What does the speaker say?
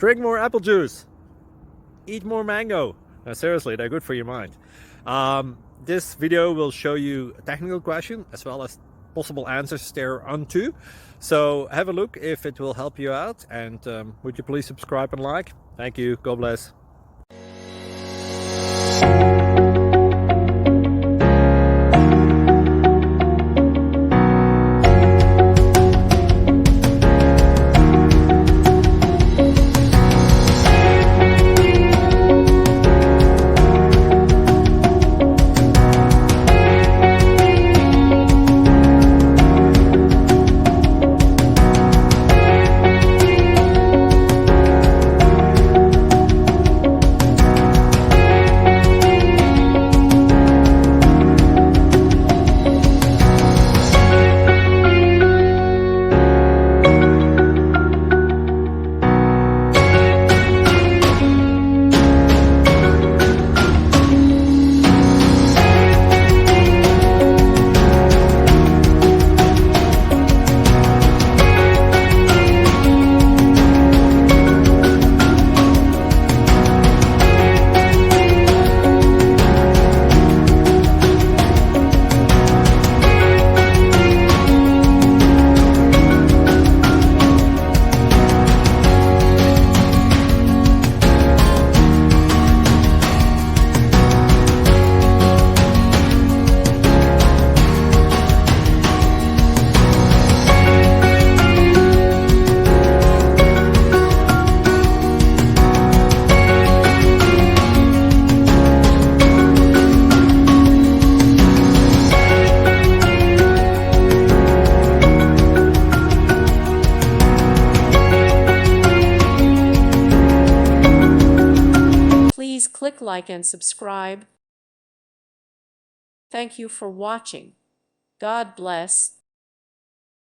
Drink more apple juice. Eat more mango. No, seriously, they're good for your mind. This video will show you a technical question as well as possible answers thereunto. So have a look if it will help you out, and would you please subscribe and like? Thank you. God bless. Please click like and subscribe. Thank you for watching. God bless.